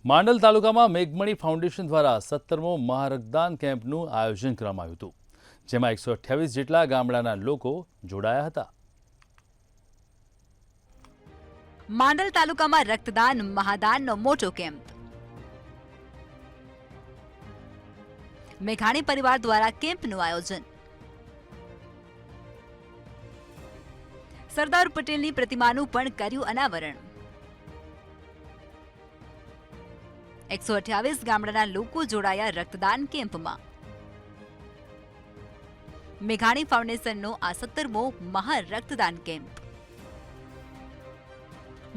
માંડલ તાલુકામાં મેઘમણી ફાઉન્ડેશન દ્વારા 17મો મહારક્તદાન કેમ્પનું આયોજન કરવામાં આવ્યું હતું, જેમાં 128 જેટલા ગામડાના લોકો જોડાયા હતા. માંડલ તાલુકામાં રક્તદાન મહાદાનનો મોટો કેમ્પ. મેઘાણી પરિવાર દ્વારા કેમ્પનું આયોજન. સરદાર પટેલની પ્રતિમાનું પણ કર્યું અનાવરણ. 128 ગામડાના લોકો જોડાયા રક્તદાન કેમ્પમાં. મેઘાણી ફાઉન્ડેશનનો આ 17મો મહારક્તદાન કેમ્પ.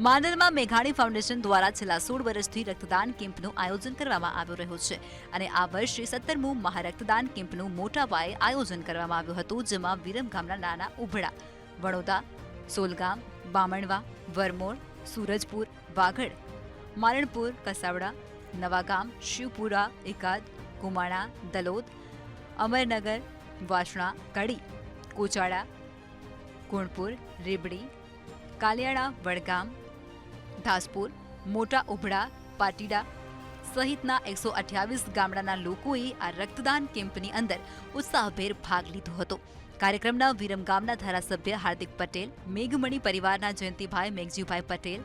માંડલમાં મેઘાણી ફાઉન્ડેશન દ્વારા છેલ્લા 16 વર્ષથી રક્તદાન કેમ્પનું આયોજન કરવામાં આવી રહ્યું છે અને આ વર્ષે 17મું મહારક્તદાન કેમ્પનું મોટા પાયે આયોજન કરવામાં આવ્યું હતું, જેમાં વિરમગામના નાના ઉભડા, વડોદા, સોલગામ, બામણવા, વરમોર, સૂરજપુર, વાગડ, મારણપુર, કસાવડા, નવાગામ, શિવપુરા, એકાદ, કુમાણા, દલોદ, અમરનગર, વાસણા, કડી, કોચાડા, ગુણપુર, રેબડી, કાલિયાણા, વડગામ, ધાસપુર, મોટા ઉભડા, પાટીડા સહિતના 128 ગામડાના લોકોએ આ રક્તદાન કેમ્પની અંદર ઉત્સાહભેર ભાગ લીધો હતો. કાર્યક્રમના વિરમગામના ધારાસભ્ય હાર્દિક પટેલ, મેઘમણી પરિવારના જયંતિભાઈ મેઘજીભાઈ પટેલ,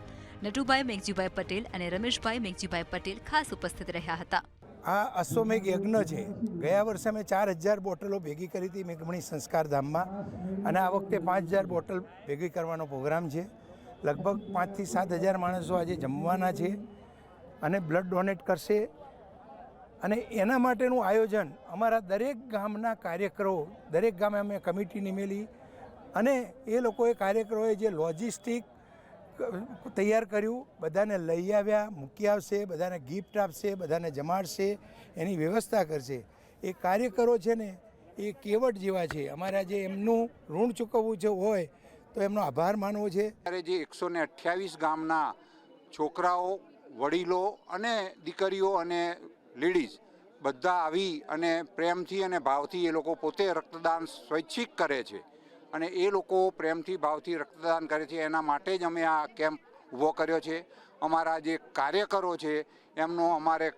નટુભાઈ મેઘજીભાઈ પટેલ અને રમેશભાઈ મેઘજીભાઈ પટેલ ખાસ ઉપસ્થિત રહ્યા હતા. આ અશ્વમેઘ યજ્ઞ છે. ગયા વર્ષે અમે 4000 બોટલો ભેગી કરી હતી મેઘમણી સંસ્કાર ધામમાં, અને આ વખતે 5000 બોટલ ભેગી કરવાનો પ્રોગ્રામ છે. લગભગ 5 થી 7000 માણસો આજે જમવાના છે અને બ્લડ ડોનેટ કરશે. અને એના માટેનું આયોજન અમારા દરેક ગામના કાર્યકરો, દરેક ગામે અમે કમિટી નિમેલી અને એ લોકોએ કાર્યકરોએ જે લોજિસ્ટિક તૈયાર કર્યું, બધાને લઈ આવ્યા, મૂકી આવશે, બધાને ગિફ્ટ આપશે, બધાને જમાડશે, એની વ્યવસ્થા કરશે. એ કાર્યકરો છે ને એ કેવટ જેવા છે. અમારા જે એમનું ઋણ ચૂકવવું છે હોય તો એમનો આભાર માનવો છે. ત્યારે જે 128 ગામના છોકરાઓ, વડીલો અને દીકરીઓ અને લેડીઝ બધા આવી અને પ્રેમથી અને ભાવથી એ લોકો પોતે રક્તદાન સ્વૈચ્છિક કરે છે અને એ લોકો પ્રેમથી ભાવથી રક્તદાન કરે છે. એના માટે જ અમે આ કેમ્પ ઊભો કર્યો છે. અમારા જે કાર્યકરો છે એમનો અમારે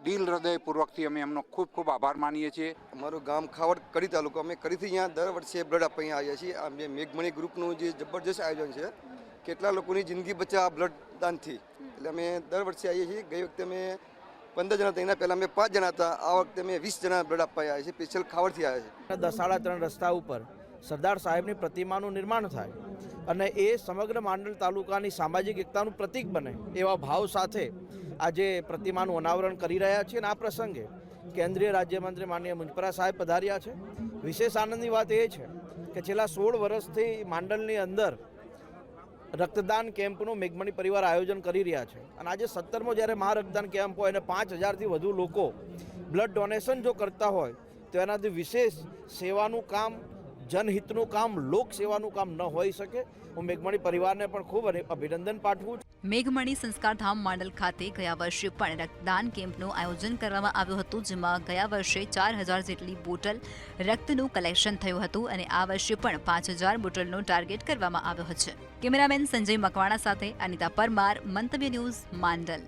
દિલ હૃદયપૂર્વકથી અમે એમનો ખૂબ ખૂબ આભાર માનીએ છીએ. અમારું ગામ ખાવડ કડી તાલુકો, અમે કડીથી અહીંયા દર વર્ષે બ્લડ આપવા અહીંયા આવ્યા છીએ. આ મેઘમણી ગ્રુપનું જે જબરજસ્ત આયોજન છે, કેટલા લોકોની જિંદગી બચે આ બ્લડ દાનથી, એટલે અમે દર વર્ષે આવીએ છીએ. ગઈ વખતે અમે 15 જણા હતા, એના પહેલાં અમે 5 જણા હતા. આ વખતે અમે 20 જણા બ્લડ આપવા આવ્યા છીએ. સ્પેશિયલ ખાવડથી આવ્યા છે. દસાડા 3 રસ્તા ઉપર સરદાર સાહેબની પ્રતિમાનું નિર્માણ થાય અને એ સમગ્ર માંડલ તાલુકાની સામાજિક એકતાનું પ્રતીક બને એવા ભાવ સાથે આજે પ્રતિમાનું અનાવરણ કરી રહ્યા છીએ. અને આ પ્રસંગે કેન્દ્રીય રાજ્યમંત્રી માનનીય મુંજપરા સાહેબ પધાર્યા છે. વિશેષ આનંદની વાત એ છે કે છેલ્લા 16 વર્ષથી માંડલની અંદર રક્તદાન કેમ્પનું મેઘમણી પરિવાર આયોજન કરી રહ્યા છે અને આજે 17મો જ્યારે મહારક્તદાન કેમ્પ હોય અને 5000થી વધુ લોકો બ્લડ ડોનેશન જો કરતા હોય તો એનાથી વિશેષ સેવાનું કામ, જનહિતનું કામ, લોક સેવાનું કામ ન હોઈ શકે. હું મેઘમણી પરિવારને પણ ખૂબ અભિનંદન પાઠવું છું. મેઘમણી સંસ્કારધામ માંડલ ખાતે ગયા વર્ષે પણ રક્તદાન કેમ્પનું આયોજન કરવામાં આવ્યું હતું, જેમાં ગયા વર્ષે 4000 જેટલી બોટલ રક્તનું કલેક્શન થયું હતું અને આ વર્ષે પણ 5000 બોટલનો ટાર્ગેટ કરવામાં આવ્યો છે. કેમેરામેન સંજય મકવાણા સાથે અનિતા પરમાર, મંતવ્ય ન્યૂઝ, માંડલ.